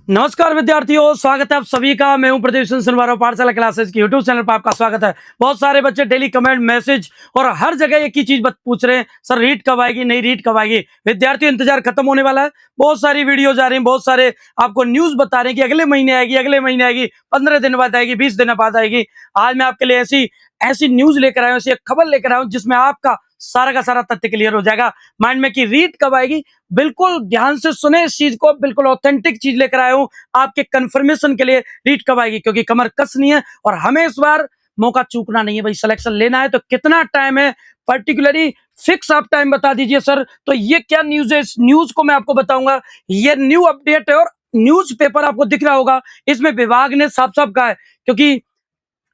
नमस्कार विद्यार्थियों, स्वागत है आप सभी का। मैं हूं प्रदीप सिंह सुनवारा। पाठशाला क्लासेस की यूट्यूब चैनल पर आपका स्वागत है। बहुत सारे बच्चे डेली कमेंट मैसेज और हर जगह एक ही चीज पूछ रहे हैं, सर रीट कब आएगी, नहीं रीट कब आएगी। विद्यार्थियों, इंतजार खत्म होने वाला है। बहुत सारी वीडियो जा रही हैं, बहुत सारे आपको न्यूज बता रहे हैं कि अगले महीने आएगी, अगले महीने आएगी, 15 दिन बाद आएगी, 20 दिन बाद आएगी। आज मैं आपके लिए ऐसी ऐसी न्यूज लेकर आया हूं, ऐसी एक खबर लेकर आया हूं जिसमें आपका सारा का सारा तथ्य क्लियर हो जाएगा माइंड में कि रीट कब आएगी। बिल्कुल ध्यान से सुने इस चीज को, बिल्कुल ऑथेंटिक चीज लेकर आया हूं आपके कंफर्मेशन के लिए। रीट कब आएगी, क्योंकि कमर कसनी है और हमें इस बार मौका चूकना नहीं है भाई। सिलेक्शन लेना है तो कितना टाइम है, पर्टिकुलरली फिक्स आप टाइम बता दीजिए सर। तो ये क्या न्यूज है, इस न्यूज को मैं आपको बताऊंगा। ये न्यू अपडेट है और न्यूज पेपर आपको दिख रहा होगा, इसमें विभाग ने साफ साफ कहा है, क्योंकि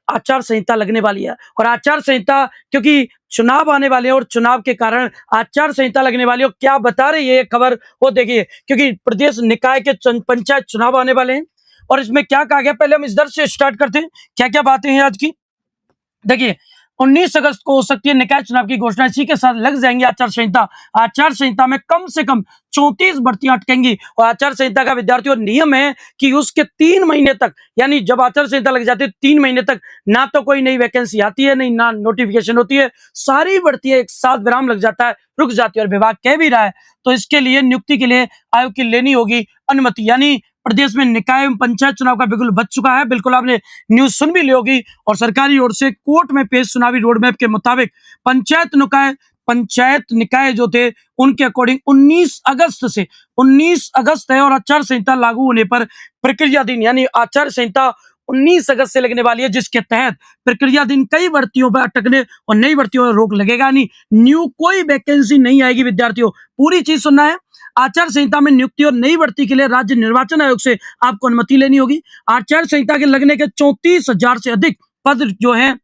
आचार संहिता लगने वाली है और आचार संहिता, क्योंकि चुनाव आने वाले हैं और चुनाव के कारण आचार संहिता लगने वाली है। क्या बता रही है ये खबर, वो देखिए। क्योंकि प्रदेश निकाय के पंचायत चुनाव आने वाले हैं और इसमें क्या कहा गया, पहले हम इस दर से स्टार्ट करते हैं। क्या क्या बातें हैं आज की, देखिए। 19 अगस्त को हो सकती है निकाय चुनाव की घोषणा, इसी के साथ लग जाएंगी आचार संहिता। आचार संहिता में कम से कम 34 भर्तियां अटकेंगी और आचार संहिता का विद्यार्थियों नियम है कि उसके 3 महीने तक, यानी जब आचार संहिता लग जाती है 3 महीने तक ना तो कोई नई वैकेंसी आती है, नहीं ना नोटिफिकेशन होती है। सारी भर्तियां एक साथ विराम लग जाता है, रुक जाती है। और विभाग कह भी रहा है तो इसके लिए नियुक्ति के लिए आयोग की लेनी होगी अनुमति। यानी प्रदेश में निकाय एवं पंचायत चुनाव का बिल्कुल बच चुका है। बिल्कुल आपने न्यूज सुन भी ली होगी और सरकारी ओर से कोर्ट में पेश चुनावी रोडमैप के मुताबिक पंचायत निकाय जो थे उनके अकॉर्डिंग 19 अगस्त है और आचार संहिता लागू होने पर प्रक्रिया दिन, यानी आचार संहिता 19 अगस्त से लगने वाली है, जिसके तहत प्रक्रिया दिन कई भर्तियों पर अटकने और नई भर्तियों पर रोक लगेगा। यानी न्यू कोई वैकेंसी नहीं आएगी। विद्यार्थियों पूरी चीज सुनना है। आचार संहिता में नियुक्ति और नई भर्ती के लिए राज्य निर्वाचन आयोग से आपको अनुमति लेनी होगी। आचार संहिता के लगने के 34,000 से अधिक पद जो है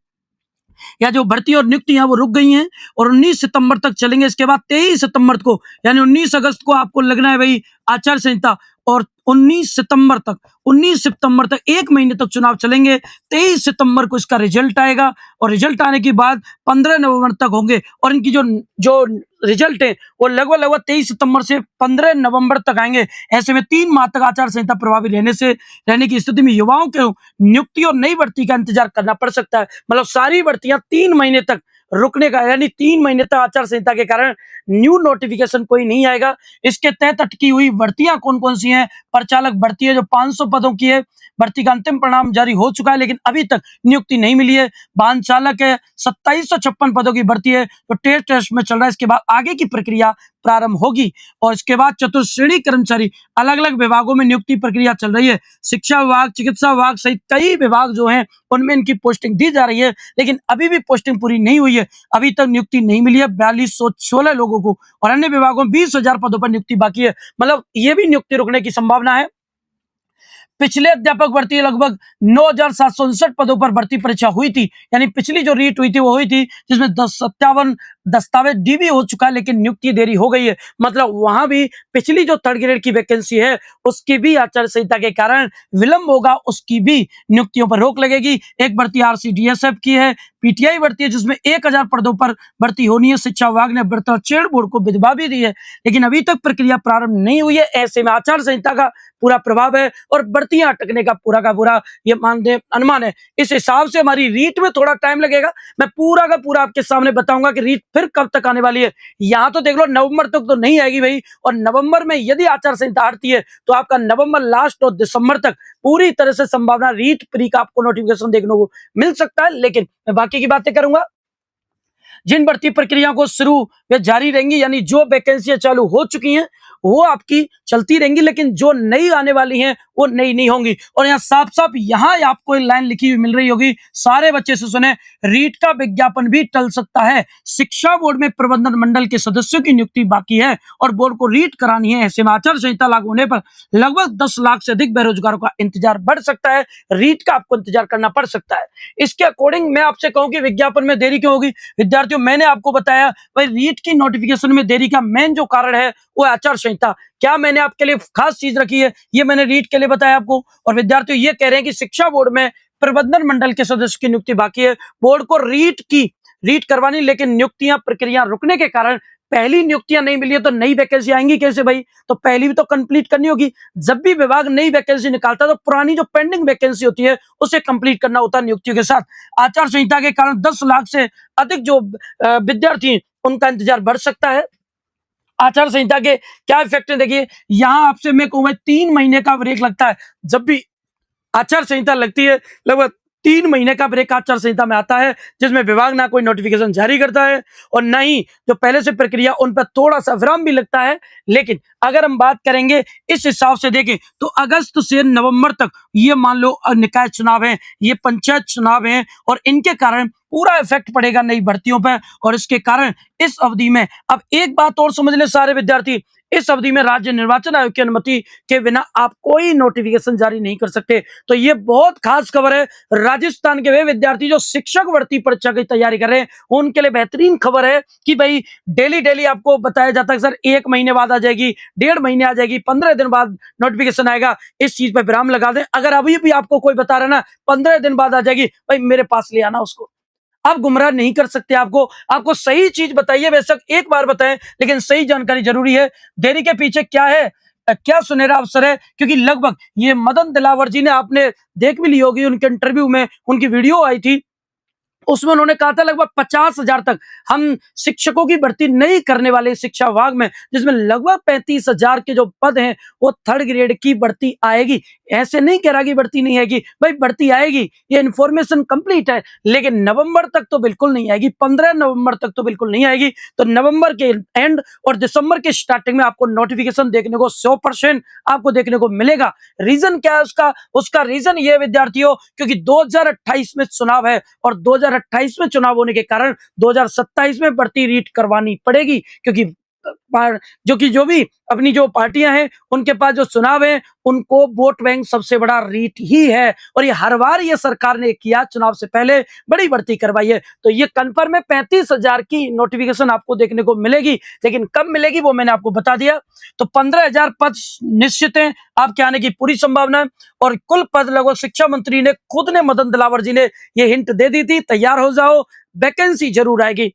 या जो भर्ती और नियुक्तियां वो रुक गई हैं और 19 सितंबर तक चलेंगे। इसके बाद 23 सितंबर को, यानी 19 अगस्त को आपको लगना है भाई आचार संहिता, और 19 सितंबर तक 1 महीने तक चुनाव चलेंगे। 23 सितंबर को इसका रिजल्ट आएगा और रिजल्ट आने के बाद 15 नवंबर तक होंगे और इनकी जो रिजल्ट है वो लगभग 23 सितंबर से 15 नवंबर तक आएंगे। ऐसे में 3 माह तक आचार संहिता प्रभावी रहने की स्थिति में युवाओं के नियुक्ति और नई भर्ती का इंतजार करना पड़ सकता है। मतलब सारी भर्तियां 3 महीने तक रुकने का, यानी 3 महीने तक आचार संहिता के कारण न्यू नोटिफिकेशन कोई नहीं आएगा। इसके तहत अटकी हुई भर्तियां कौन कौन सी हैं? प्रचालक भर्ती है जो 500 पदों की है, भर्ती का अंतिम परिणाम जारी हो चुका है लेकिन अभी तक नियुक्ति नहीं मिली है। वाहन चालक है, 2756 पदों की भर्ती है जो टेस्ट में चल रहा है। इसके बाद आगे की प्रक्रिया प्रारंभ होगी और इसके बाद चतुर्श्रेणी कर्मचारी, अलग अलग विभागों में नियुक्ति प्रक्रिया चल रही है। शिक्षा विभाग, चिकित्सा विभाग सहित कई विभाग जो हैं उनमें इनकी पोस्टिंग दी जा रही है, लेकिन अभी भी पोस्टिंग पूरी नहीं हुई है। अभी तक नियुक्ति नहीं मिली है 4216 लोगों को और अन्य विभागों में 20,000 पदों पर नियुक्ति बाकी है। मतलब ये भी नियुक्ति रुकने की संभावना है। पिछले अध्यापक भर्ती लगभग 9,759 पदों पर भर्ती परीक्षा हुई थी, यानी पिछली जो रीट हुई थी वो हुई थी जिसमें 57 दस्तावेज डीबी हो चुका है लेकिन नियुक्ति देरी हो गई है। मतलब वहां भी पिछली जो 3rd ग्रेड की वैकेंसी है उसकी भी आचार संहिता के कारण विलंब होगा, उसकी भी नियुक्तियों पर रोक लगेगी। एक भर्ती RCDSF की है, PTI भर्ती है जिसमें 1000 पदों पर भर्ती होनी है। शिक्षा विभाग ने भ्रष्टाचार बोर्ड को विधवा भी दी है लेकिन अभी तक प्रक्रिया प्रारंभ नहीं हुई है। ऐसे में आचार संहिता का पूरा प्रभाव है और भर्तियां अटकने का पूरा ये अनुमान है। इस हिसाब से हमारी रीट में थोड़ा टाइम लगेगा। मैं पूरा का पूरा आपके सामने बताऊंगा कि रीट फिर कब तक आने वाली है। यहाँ तो देख लो नवंबर तक तो नहीं आएगी भाई, और नवंबर में यदि आचार संहिता हटती है तो आपका नवंबर लास्ट और दिसंबर तक पूरी तरह से संभावना रीट प्री का आपको नोटिफिकेशन देखने को मिल सकता है। लेकिन मैं बाकी की बातें करूंगा। जिन भर्ती प्रक्रिया को शुरू वे जारी रहेंगी, यानी जो वैकेंसियां चालू हो चुकी हैं वो आपकी चलती रहेंगी, लेकिन जो नई आने वाली हैं वो नई नहीं होंगी। और यहाँ साफ साफ यहाँ आपको एक लाइन लिखी हुई मिल रही होगी, सारे बच्चे से सुने, रीट का विज्ञापन भी टल सकता है। शिक्षा बोर्ड में प्रबंधन मंडल के सदस्यों की नियुक्ति बाकी है और बोर्ड को रीट करानी है। ऐसे में आचार संहिता लागू होने पर लगभग 10 लाख से अधिक बेरोजगारों का इंतजार बढ़ सकता है। रीट का आपको इंतजार करना पड़ सकता है। इसके अकॉर्डिंग मैं आपसे कहूँ कि विज्ञापन में देरी क्यों होगी? विद्यार्थियों, मैंने आपको बताया भाई रीट की नोटिफिकेशन में देरी का मेन जो कारण है वो आचार संहिता। क्या मैंने आपके लिए खास चीज रखी है? ये मैंने रीट के लिए बताया आपको। और विद्यार्थियों ये कह रहे हैं कि शिक्षा बोर्ड में प्रबंधन मंडल के सदस्य की नियुक्ति बाकी है। बोर्ड को रीट करवानी, लेकिन नियुक्तियां प्रक्रिया रुकने के कारण पहली नियुक्तियां नहीं मिली है तो नई वैकेंसी आएंगी कैसे भाई? तो पहली भी तो कंप्लीट करनी होगी। जब भी विभाग नई वैकेंसी निकालता है तो पुरानी जो पेंडिंग वैकेंसी होती है उसे कंप्लीट करना होता है नियुक्तियों के साथ। आचार संहिता के कारण 10 लाख से अधिक जो विद्यार्थी उनका इंतजार बढ़ सकता है। आचार संहिता के क्या इफेक्ट है देखिए, यहाँ आपसे मैं कहूंगा 3 महीने का ब्रेक लगता है। जब भी आचार संहिता लगती है लगभग 3 महीने का ब्रेक आचार संहिता में आता है, जिसमें विभाग ना कोई नोटिफिकेशन जारी करता है और न ही जो पहले से प्रक्रिया उन पर थोड़ा सा विराम भी लगता है। लेकिन अगर हम बात करेंगे इस हिसाब से देखें तो अगस्त से नवंबर तक ये मान लो निकाय चुनाव है, ये पंचायत चुनाव है और इनके कारण पूरा इफेक्ट पड़ेगा नई भर्तियों पर। और इसके कारण इस अवधि में अब एक बात और समझ ले सारे विद्यार्थी, इस अवधि में राज्य निर्वाचन आयोग की अनुमति के बिना आप कोई नोटिफिकेशन जारी नहीं कर सकते। तो ये बहुत खास खबर है। राजस्थान के वे विद्यार्थी जो शिक्षक भर्ती परीक्षा की तैयारी कर रहे हैं उनके लिए बेहतरीन खबर है कि भाई डेली डेली आपको बताया जाता है सर 1 महीने बाद आ जाएगी, 1.5 महीने आ जाएगी, 15 दिन बाद नोटिफिकेशन आएगा। इस चीज पर विराम लगा दें। अगर अभी भी आपको कोई बता रहा है ना 15 दिन बाद आ जाएगी, भाई मेरे पास ले आना उसको। आप गुमराह नहीं कर सकते। आपको सही चीज बताइए, बेशक एक बार बताएं लेकिन सही जानकारी जरूरी है। देरी के पीछे क्या है, क्या सुनहरा अवसर है? क्योंकि लगभग ये मदन दिलावर जी ने, आपने देख भी ली होगी उनके इंटरव्यू में, उनकी वीडियो आई थी, उसमें उन्होंने कहा था लगभग 50,000 तक हम शिक्षकों की भर्ती नहीं करने वाले शिक्षा विभाग में, जिसमें लगभग 35,000 के जो पद हैं वो 3rd ग्रेड की भर्ती आएगी। ऐसे नहीं कह रहा कि भर्ती नहीं आएगी, भाई भर्ती आएगी, ये इन्फॉर्मेशन कंप्लीट है, लेकिन नवंबर तक तो बिल्कुल नहीं आएगी, 15 नवंबर तक तो बिल्कुल नहीं आएगी। तो नवंबर के एंड और दिसंबर के स्टार्टिंग में आपको नोटिफिकेशन देखने को 100% आपको देखने को मिलेगा। रीजन क्या है उसका रीजन ये विद्यार्थियों, क्योंकि 2028 में चुनाव है और 2028 में चुनाव होने के कारण 2027 में भर्ती रीट करवानी पड़ेगी, क्योंकि जो भी अपनी जो पार्टियां हैं उनके पास जो चुनाव है उनको वोट बैंक सबसे बड़ा रीट ही है। और ये हर बार ये सरकार ने किया, चुनाव से पहले बड़ी भर्ती करवाई है। तो ये कन्फर्म है 35,000 की नोटिफिकेशन आपको देखने को मिलेगी, लेकिन कब मिलेगी वो मैंने आपको बता दिया। तो 15,000 पद निश्चित हैं, आपके आने की पूरी संभावना है। और कुल पद लगभग शिक्षा मंत्री ने खुद ने, मदन दिलावर जी ने ये हिंट दे दी थी, तैयार हो जाओ, वैकेंसी जरूर आएगी।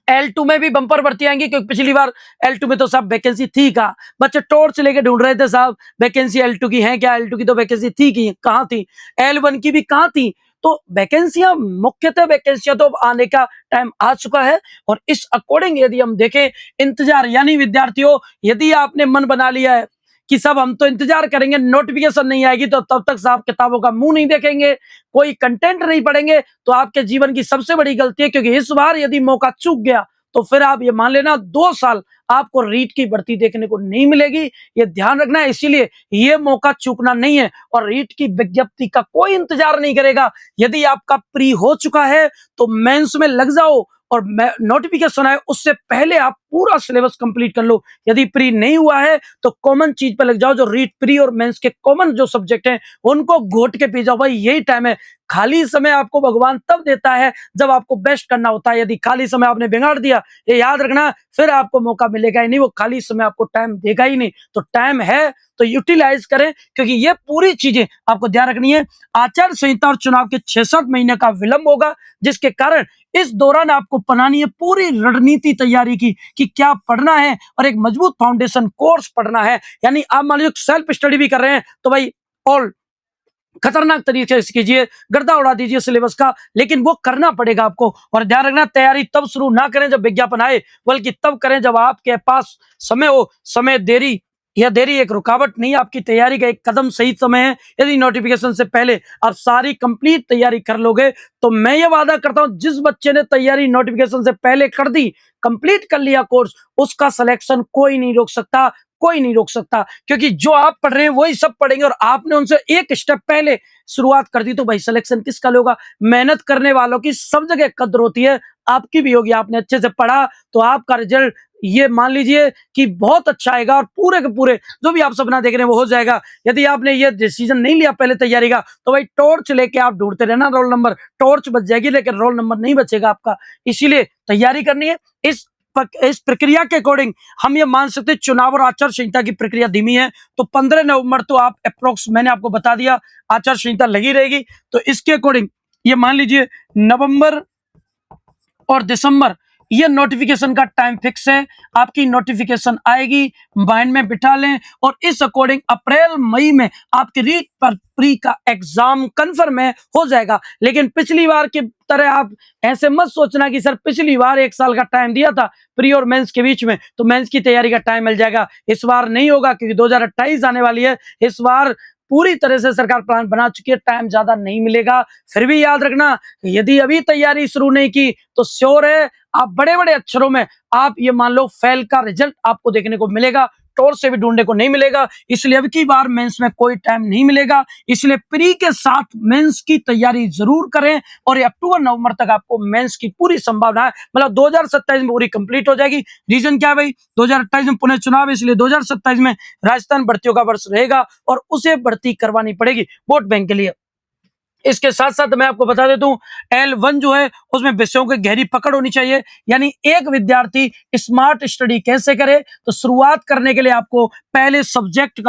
L2 में भी बंपर भर्ती आएंगी, क्योंकि पिछली बार L2 में तो साहब वैकेंसी थी कहाँ, बच्चे टॉर्च लेके ढूंढ रहे थे साहब वैकेंसी L2 की है क्या, L2 की तो वैकेंसी थी कि कहाँ थी, L1 की भी कहाँ थी। तो वैकेंसियां, मुख्यतः वैकेंसियां तो अब आने का टाइम आ चुका है। और इस अकॉर्डिंग यदि हम देखें, इंतजार, यानी विद्यार्थियों यदि आपने मन बना लिया है कि सब हम तो इंतजार करेंगे, नोटिफिकेशन नहीं आएगी तो तब तक साहब किताबों का मुंह नहीं देखेंगे, कोई कंटेंट नहीं पढ़ेंगे, तो आपके जीवन की सबसे बड़ी गलती है। क्योंकि इस बार यदि मौका चूक गया तो फिर आप ये मान लेना 2 साल आपको रीट की भर्ती देखने को नहीं मिलेगी। ये ध्यान रखना है, इसीलिए ये मौका चूकना नहीं है। और रीट की विज्ञप्ति का कोई इंतजार नहीं करेगा। यदि आपका प्री हो चुका है तो मेंस में लग जाओ, और नोटिफिकेशन आए उससे पहले आप पूरा सिलेबस कंप्लीट कर लो। यदि प्री नहीं हुआ है तो कॉमन चीज पे लग जाओ, जो रीट, प्री और मेंस के कॉमन जो सब्जेक्ट हैं उनको घोट के पी जाओ। भाई यही टाइम है। खाली समय आपको भगवान तब देता है जब आपको बेस्ट करना होता है। यदि खाली समय आपने बिगाड़ दिया, ये याद रखना, फिर आपको मौका मिलेगा ही नहीं, वो खाली समय आपको टाइम देगा ही नहीं। तो टाइम है तो यूटिलाइज करें, क्योंकि ये पूरी चीजें आपको ध्यान रखनी है। आचार संहिता और चुनाव के 6-7 महीने का विलंब होगा, जिसके कारण इस दौरान आपको बनानी है पूरी रणनीति तैयारी की कि क्या पढ़ना है, और एक मजबूत फाउंडेशन कोर्स पढ़ना है। यानी आप मान लीजिए सेल्फ स्टडी भी कर रहे हैं तो भाई ऑल खतरनाक तरीके से कीजिए, गर्दा उड़ा दीजिए सिलेबस का, लेकिन वो करना पड़ेगा आपको। और ध्यान रखना, तैयारी तब शुरू ना करें जब विज्ञापन आए, बल्कि तब करें जब आपके पास समय हो। समय देरी या देरी एक रुकावट नहीं, आपकी तैयारी का एक कदम सही समय है। यदि नोटिफिकेशन से पहले आप सारी कंप्लीट तैयारी कर लोगे तो मैं ये वादा करता हूं, जिस बच्चे ने तैयारी नोटिफिकेशन से पहले कर दी, कंप्लीट कर लिया कोर्स, उसका सिलेक्शन कोई नहीं रोक सकता, कोई नहीं रोक सकता। क्योंकि जो आप पढ़ रहे हैं वही सब पढ़ेंगे, और आपने उनसे एक स्टेप पहले शुरुआत कर दी तो भाई सिलेक्शन किसका होगा? मेहनत करने वालों की सब जगह कद्र होती है, आपकी भी होगी। आपने अच्छे से पढ़ा तो आपका रिजल्ट ये मान लीजिए कि बहुत अच्छा आएगा, और पूरे के पूरे जो भी आप सपना देख रहे हैं वो हो जाएगा। यदि आपने ये डिसीजन नहीं लिया पहले तैयारी का, तो भाई टॉर्च लेके आप ढूंढते रहना रोल नंबर, टॉर्च बच जाएगी लेकिन रोल नंबर नहीं बचेगा आपका। इसीलिए तैयारी करनी है। इस प्रक्रिया के अकॉर्डिंग हम ये मान सकते हैं चुनाव और आचार संहिता की प्रक्रिया धीमी है। तो 15 नवंबर तो आप अप्रोक्स, मैंने आपको बता दिया, आचार संहिता लगी रहेगी। तो इसके अकॉर्डिंग ये मान लीजिए नवंबर और दिसंबर, ये नोटिफिकेशन का टाइम फिक्स है, आपकी नोटिफिकेशन आएगी, माइंड में बिठा लें, और इस अकॉर्डिंग अप्रैल मई में आपके रीट पर प्री का एग्जाम कन्फर्म है, हो जाएगा। लेकिन पिछली बार की तरह आप ऐसे मत सोचना कि सर पिछली बार 1 साल का टाइम दिया था प्री और मेंस के बीच में, तो मेंस की तैयारी का टाइम मिल जाएगा। इस बार नहीं होगा, क्योंकि 2028 आने वाली है। इस बार पूरी तरह से सरकार प्लान बना चुकी है, टाइम ज्यादा नहीं मिलेगा। फिर भी याद रखना, यदि अभी तैयारी शुरू नहीं की तो श्योर है आप बड़े बड़े अक्षरों में आप ये मान लो फेल का रिजल्ट आपको देखने को मिलेगा, टोर से भी ढूंढने को नहीं मिलेगा। इसलिए अब की बार मेंस में कोई टाइम नहीं मिलेगा, इसलिए प्री के साथ मेंस की तैयारी जरूर करें, और ये अक्टूबर नवंबर तक आपको मेंस की पूरी संभावना है, मतलब 2027 में पूरी कंप्लीट हो जाएगी। रीजन क्या है भाई, 2028 में पुनः चुनाव है, इसलिए 2027 में राजस्थान भर्तियों का वर्ष रहेगा और उसे भर्ती करवानी पड़ेगी वोट बैंक के लिए। इसके साथ साथ मैं आपको बता देता हूं, L1 जो है उसमें विषयों की गहरी पकड़ होनी चाहिए, यानी एक विद्यार्थी स्मार्ट स्टडी कैसे करे, तो शुरुआत करने के लिए आपको पहले सब्जेक्ट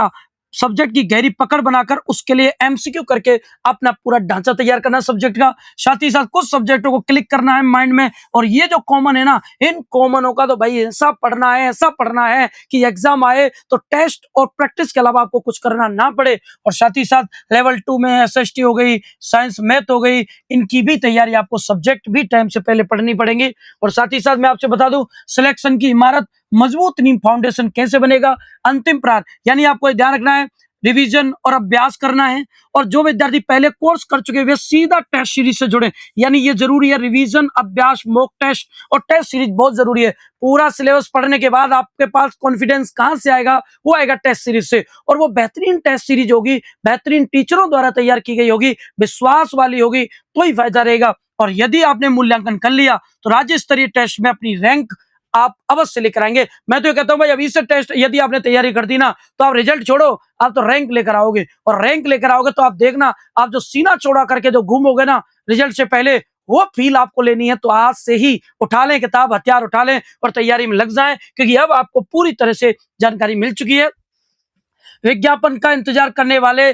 की गहरी पकड़ बनाकर उसके लिए एमसीक्यू करके अपना पूरा ढांचा तैयार करना सब्जेक्ट का। साथ ही साथ कुछ सब्जेक्टों को क्लिक करना है माइंड में, और ये जो कॉमन है ना, इन कॉमनों का तो भाई ऐसा पढ़ना है कि एग्जाम आए तो टेस्ट और प्रैक्टिस के अलावा आपको कुछ करना ना पड़े। और साथ ही साथ लेवल 2 में एसएसटी हो गई, साइंस मैथ हो गई, इनकी भी तैयारी आपको सब्जेक्ट भी टाइम से पहले पढ़नी पड़ेंगी। और साथ ही साथ मैं आपसे बता दूं, सिलेक्शन की इमारत मजबूत नींव फाउंडेशन कैसे बनेगा, अंतिम प्रार, यानी आपको ध्यान रखना है रिवीजन और अभ्यास करना है। और जो विद्यार्थी पहले कोर्स कर चुके हैं वे सीधा टेस्ट सीरीज से जुड़े, यानी ये जरूरी है, रिवीजन, अभ्यास, मॉक टेस्ट और टेस्ट सीरीज बहुत जरूरी है। पूरा सिलेबस पढ़ने के बाद आपके पास कॉन्फिडेंस कहां से आएगा, वो आएगा टेस्ट सीरीज से, और वो बेहतरीन टेस्ट सीरीज होगी, बेहतरीन टीचरों द्वारा तैयार की गई होगी, विश्वास वाली होगी, तो ही फायदा रहेगा। और यदि आपने मूल्यांकन कर लिया तो राज्य स्तरीय टेस्ट में अपनी रैंक आप अवश्य लेकर आएंगे। मैं तो ये कहता हूं भाई, अभी से टेस्ट यदि आपने तैयारी कर दी ना, तो आप रिजल्ट छोड़ो, आप तो रैंक लेकर आओगे, और रैंक लेकर आओगे तो आप देखना, आप जो सीना चौड़ा करके जो घूमोगे ना रिजल्ट से पहले, वो फील आपको लेनी है। तो आज से ही उठा लें किताब, हथियार उठा लें और तैयारी में लग जाएं, क्योंकि अब आपको पूरी तरह से जानकारी मिल चुकी है। विज्ञापन का इंतजार करने वाले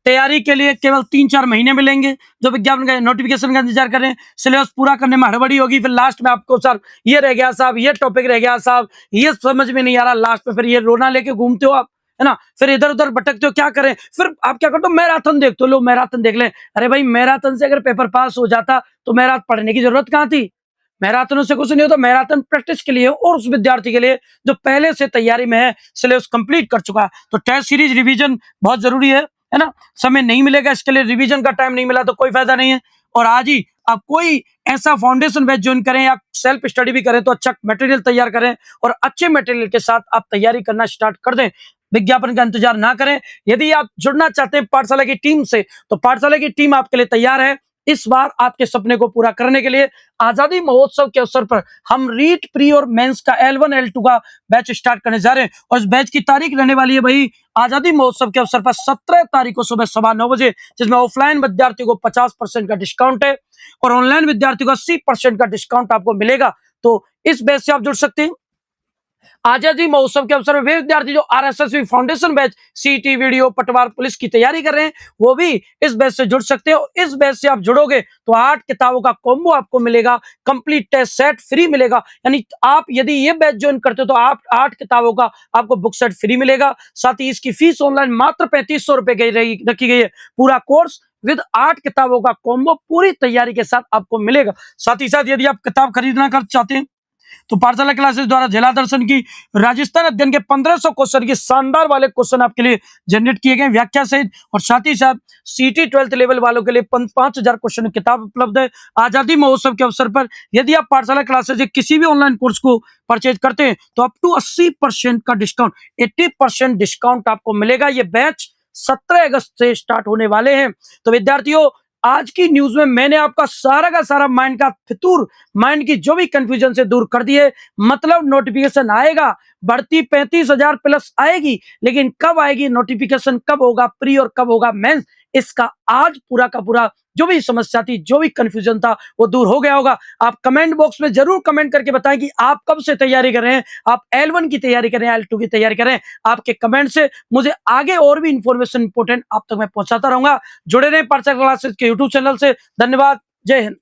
तैयारी के लिए केवल 3-4 महीने मिलेंगे, जो विज्ञापन का नोटिफिकेशन का इंतजार कर रहे हैं। सिलेबस पूरा करने में हड़बड़ी होगी, फिर लास्ट में आपको सर ये रह गया साहब, ये टॉपिक रह गया साहब, ये समझ में नहीं आ रहा, लास्ट में फिर ये रोना लेके घूमते हो आप, है ना, फिर इधर उधर भटकते हो, क्या करें, फिर आप क्या करते हो, मैराथन देखते हो, लो मैराथन देख लें। अरे भाई, मैराथन से अगर पेपर पास हो जाता तो मैराथन पढ़ने की जरूरत कहाँ थी। मैराथनों से कुछ नहीं होता, मैराथन प्रैक्टिस के लिए और उस विद्यार्थी के लिए जो पहले से तैयारी में है, सिलेबस कंप्लीट कर चुका है। तो टेस्ट सीरीज रिवीजन बहुत जरूरी है ना। समय नहीं मिलेगा इसके लिए, रिवीजन का टाइम नहीं मिला तो कोई फायदा नहीं है। और आज ही आप कोई ऐसा फाउंडेशन बैच ज्वाइन करें या सेल्फ स्टडी भी करें, तो अच्छा मटेरियल तैयार करें और अच्छे मटेरियल के साथ आप तैयारी करना स्टार्ट कर दें। विज्ञापन का इंतजार ना करें। यदि आप जुड़ना चाहते हैं पाठशाला की टीम से, तो पाठशाला की टीम आपके लिए तैयार है। इस बार आपके सपने को पूरा करने के लिए आजादी महोत्सव के अवसर पर हम रीट, प्री और मेंस का L1 L2 का बैच स्टार्ट करने जा रहे हैं। और इस बैच की तारीख रहने वाली है भाई आजादी महोत्सव के अवसर पर 17 तारीख को सुबह 9:15 बजे, जिसमें ऑफलाइन विद्यार्थियों को 50% का डिस्काउंट है और ऑनलाइन विद्यार्थियों को 80% का डिस्काउंट आपको मिलेगा। तो इस बैच से आप जुड़ सकते हैं। आजादी महोत्सव के अवसर में वे विद्यार्थी जो आरएसएसबी फाउंडेशन बैच, सीटी, वीडियो, पटवार, पुलिस की तैयारी कर रहे हैं, वो भी इस बैच से जुड़ सकते हैं। और इस बैच से आप जुड़ोगे तो 8 किताबों का कॉम्बो आपको मिलेगा, कंप्लीट टेस्ट सेट फ्री मिलेगा। यानी आप यदि ये बैच ज्वाइन करते हो तो आप 8 किताबों का आपको बुक सेट फ्री मिलेगा। साथ ही इसकी फीस ऑनलाइन मात्र 3500 रुपए की रखी गई है। पूरा कोर्स विद 8 किताबों का कॉम्बो पूरी तैयारी के साथ आपको मिलेगा। साथ ही साथ यदि आप किताब खरीदना कर चाहते हैं तो पाठशाला क्लासेस द्वारा जिला दर्शन की राजस्थान अध्ययन के 1500 क्वेश्चन की शानदार वाले क्वेश्चन आपके लिए जनरेट किए गए व्याख्या सहित, और साथ ही साथ सीटी 12th लेवल वालों के लिए 5000 क्वेश्चन किताब उपलब्ध है आजादी महोत्सव के अवसर पर। यदि आप पाठशाला क्लासेस के किसी भी ऑनलाइन कोर्स को परचेज करते हैं तो अप टू 80% का डिस्काउंट, 80% डिस्काउंट आपको मिलेगा। ये बैच 17 अगस्त से स्टार्ट होने वाले हैं। तो विद्यार्थियों, आज की न्यूज में मैंने आपका सारा का सारा माइंड का फितूर, माइंड की जो भी कंफ्यूजन से दूर कर दिए। मतलब नोटिफिकेशन आएगा, बढ़ती 35,000 प्लस आएगी, लेकिन कब आएगी नोटिफिकेशन, कब होगा प्री और कब होगा मेंस, इसका आज पूरा का पूरा जो भी समस्या थी, जो भी कंफ्यूजन था, वो दूर हो गया होगा। आप कमेंट बॉक्स में जरूर कमेंट करके बताएं कि आप कब से तैयारी कर रहे हैं, आप L1 की तैयारी कर रहे हैं, L2 की तैयारी कर रहे हैं। आपके कमेंट से मुझे आगे और भी इंफॉर्मेशन इंपोर्टेंट आप तक मैं पहुंचाता रहूंगा। जुड़े रहें पाठशाला क्लासेस के यूट्यूब चैनल से। धन्यवाद। जय हिंद।